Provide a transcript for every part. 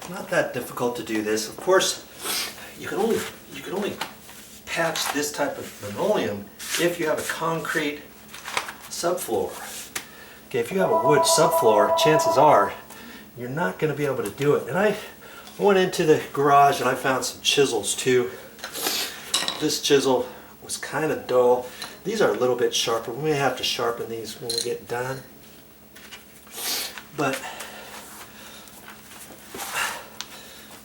Not that difficult to do this. Of course, you can only patch this type of linoleum if you have a concrete subfloor. Okay, if you have a wood subfloor, chances are you're not going to be able to do it. And I went into the garage and I found some chisels too. This chisel was kind of dull. These are a little bit sharper. We may have to sharpen these when we get done. But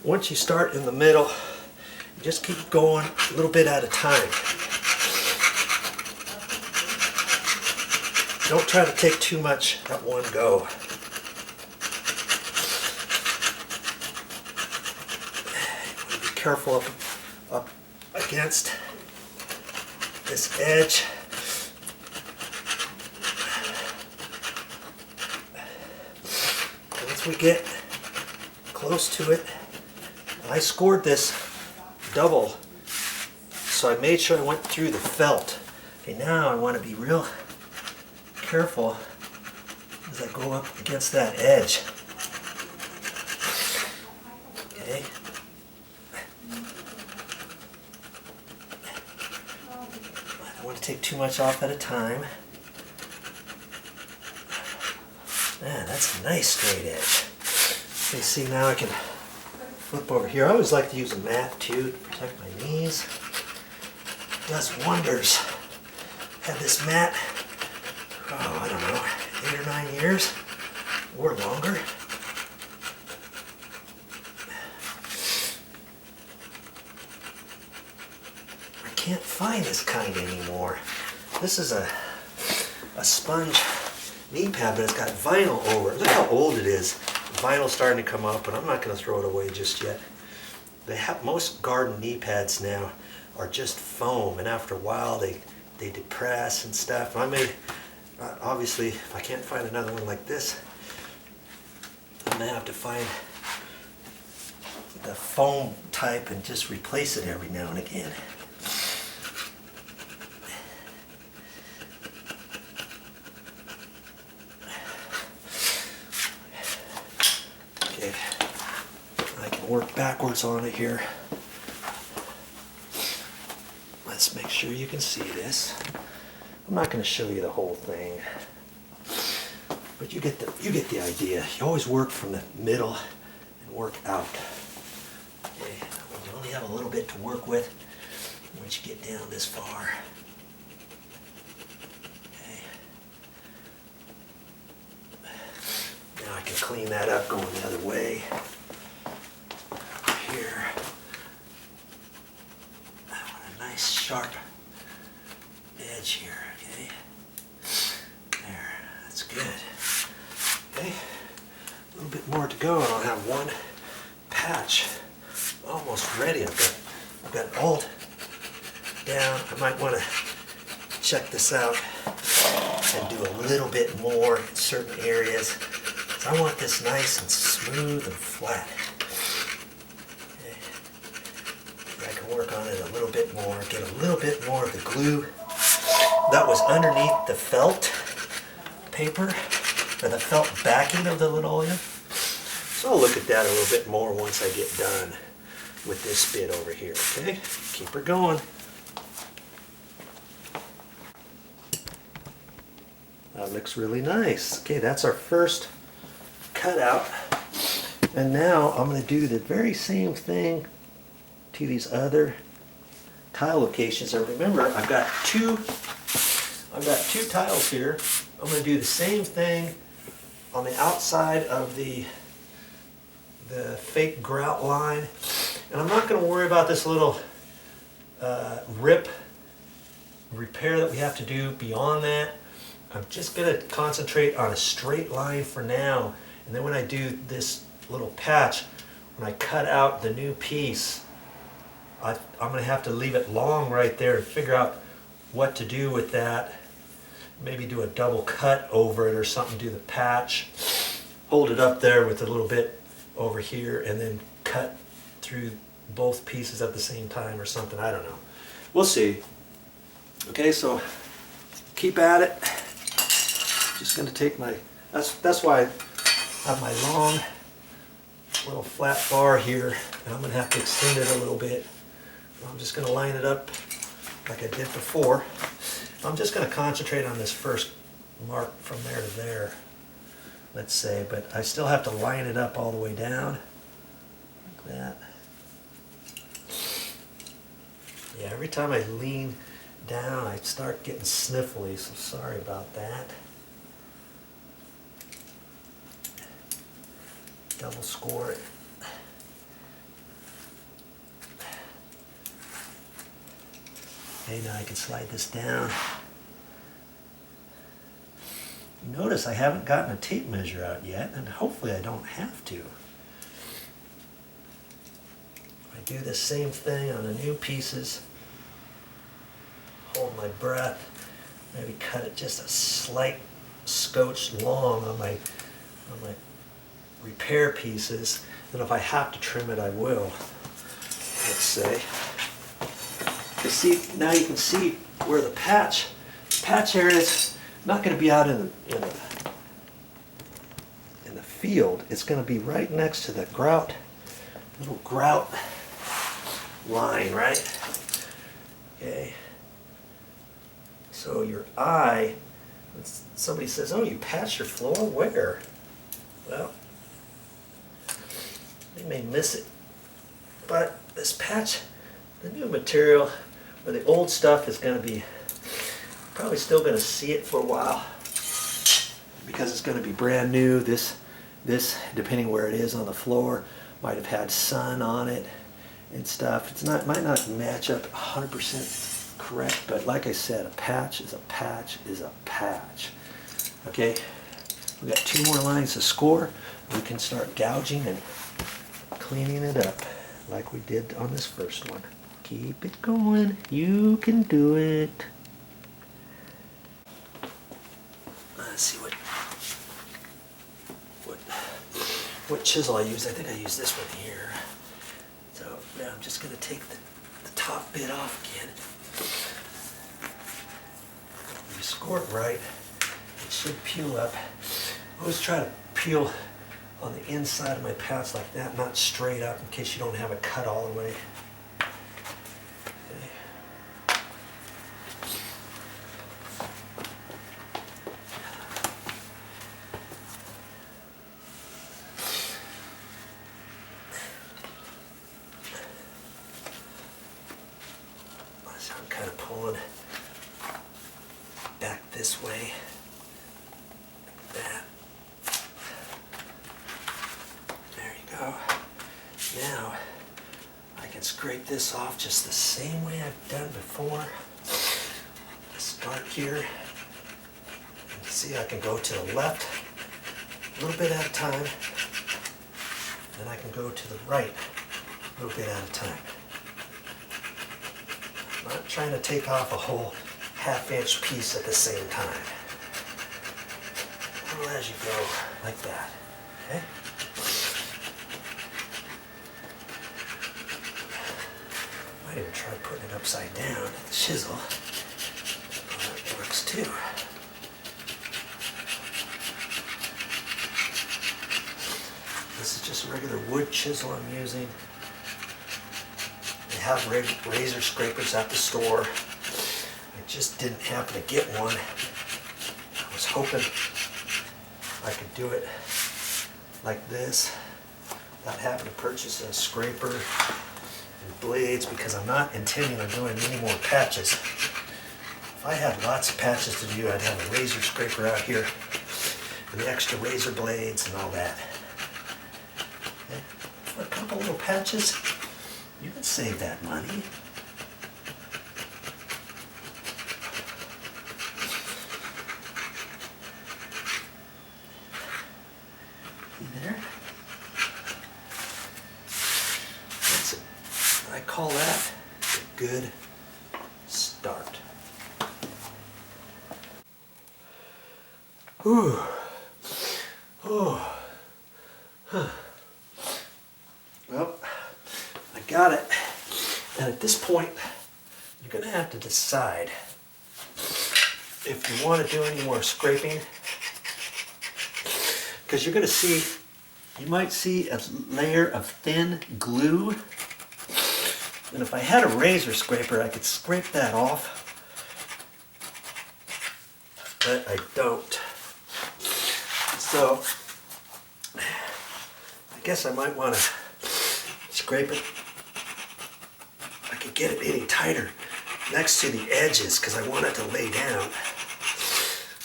once you start in the middle, you just keep going a little bit at a time. Don't try to take too much at one go. Be careful up against this edge. Once we get close to it, I scored this double, so I made sure I went through the felt. Okay, now I want to be real careful as I go up against that edge. Okay. I don't want to take too much off at a time. Man, that's a nice straight edge. Okay, see, now I can flip over here. I always like to use a mat too to protect my knees. It does wonders. Had this mat, oh, I don't know, 8 or 9 years or longer. I can't find this kind anymore. This is a sponge knee pad, but it's got vinyl over it. Look how old it is. The vinyl's starting to come up, but I'm not going to throw it away just yet. Most garden knee pads now are just foam, and after a while they depress and stuff. I may, obviously, if I can't find another one like this, I'm going to have to find the foam type and just replace it every now and again. Okay, I can work backwards on it here. Let's make sure you can see this. I'm not going to show you the whole thing, but you get the idea. You always work from the middle and work out. Okay, you only have a little bit to work with once you get down this far. Okay. Now I can clean that up going the other way. Here. Nice sharp edge here, okay? There, that's good. Okay, a little bit more to go and I'll have one patch almost ready. I've got it all down. I might want to check this out and do a little bit more in certain areas. So I want this nice and smooth and flat. Work on it a little bit more, get a little bit more of the glue that was underneath the felt paper, or the felt backing of the linoleum. So I'll look at that a little bit more once I get done with this bit over here, okay? Keep her going. That looks really nice. Okay, that's our first cutout. And now I'm going to do the very same thing to these other tile locations. And remember, I've got two tiles here. I'm going to do the same thing on the outside of the fake grout line. And I'm not going to worry about this little repair that we have to do beyond that. I'm just going to concentrate on a straight line for now. And then when I do this little patch, when I cut out the new piece, I'm going to have to leave it long right there and figure out what to do with that. Maybe do a double cut over it or something, do the patch, hold it up there with a little bit over here, and then cut through both pieces at the same time or something. I don't know. We'll see. Okay, so keep at it. Just going to take my, that's why I have my long little flat bar here, and I'm going to have to extend it a little bit. I'm just going to line it up like I did before. I'm just going to concentrate on this first mark from there to there, let's say, but I still have to line it up all the way down, like that. Yeah, every time I lean down, I start getting sniffly, so sorry about that. Double score it. Okay, now I can slide this down. You notice I haven't gotten a tape measure out yet, and hopefully I don't have to. I do the same thing on the new pieces. Hold my breath. Maybe cut it just a slight scotch long on my repair pieces. And if I have to trim it, I will. Let's say. You see, now you can see where the patch area is not going to be out in the field. It's going to be right next to the grout, little grout line, right? Okay. So your eye, somebody says, "Oh, you patched your floor? Where?" Well, they may miss it, but this patch, the new material, or the old stuff is going to be probably still going to see it for a while because it's going to be brand new. This, depending where it is on the floor, might have had sun on it and stuff. It's not, might not match up 100% correct, but like I said, a patch is a patch is a patch. Okay, we got 2 more lines to score. We can start gouging and cleaning it up like we did on this first one. Keep it going. You can do it. Let's see what chisel I use. I think I use this one here. So now I'm just going to take the top bit off again. When you score it right, it should peel up. I always try to peel on the inside of my patch like that, not straight up, in case you don't have it cut all the way. So I'm kind of pulling back this way, like that. There you go. Now I can scrape this off just the same way I've done before. Start here. And see, I can go to the left a little bit at a time. Then I can go to the right a little bit at a time. I'm not trying to take off a whole half-inch piece at the same time. A little as you go, like that. Okay? Might even try putting it upside down with the chisel. Well, that works too. This is just a regular wood chisel I'm using. They have razor scrapers at the store. I just didn't happen to get one. I was hoping I could do it like this without having to purchase a scraper and blades, because I'm not intending on doing any more patches. If I had lots of patches to do, I'd have a razor scraper out here and the extra razor blades and all that. Okay? For a couple little patches, you can save that money. There. That's it. I call that a good start. Ooh. Oh. Huh. Well, I got it. And at this point, you're going to have to decide if you want to do any more scraping. Because you're going to see you might see a layer of thin glue. And if I had a razor scraper, I could scrape that off. But I don't. So I guess I might want to scrape it. I could get it any tighter next to the edges because I want it to lay down.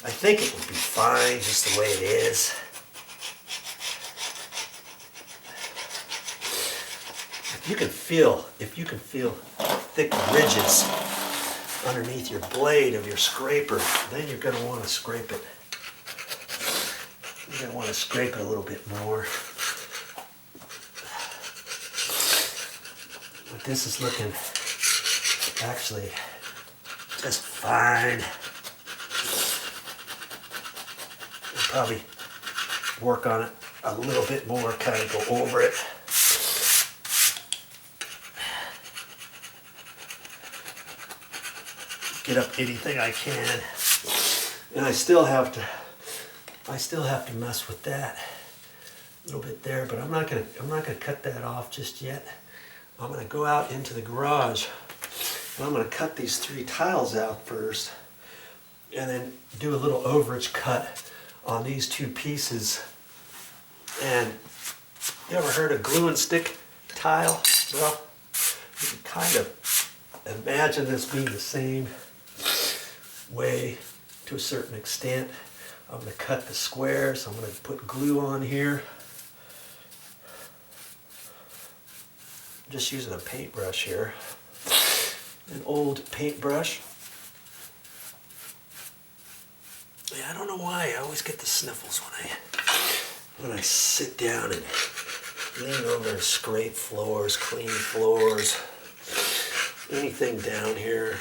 I think it would be fine just the way it is. If you can feel thick ridges underneath your blade of your scraper, then you're going to want to scrape it. You're going to want to scrape it a little bit more. But this is looking actually just fine. We'll probably work on it a little bit more, kind of go over it. Get up anything I can, and I still have to mess with that a little bit there, but I'm not gonna cut that off just yet. I'm gonna go out into the garage and I'm gonna cut these 3 tiles out first, and then do a little overage cut on these 2 pieces. And you ever heard of glue and stick tile? Well, you can kind of imagine this being the same way to a certain extent. I'm going to cut the squares. I'm going to put glue on here. I'm just using a paintbrush here, an old paintbrush. Yeah, I don't know why I always get the sniffles when I sit down and lean over and scrape floors, clean floors, anything down here.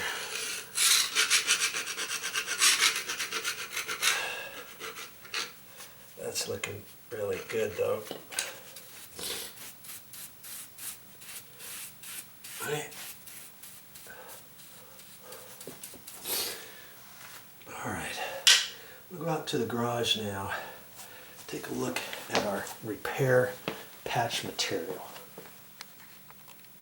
That's looking really good though. Right. All right. We'll go out to the garage now. Take a look at our repair patch material.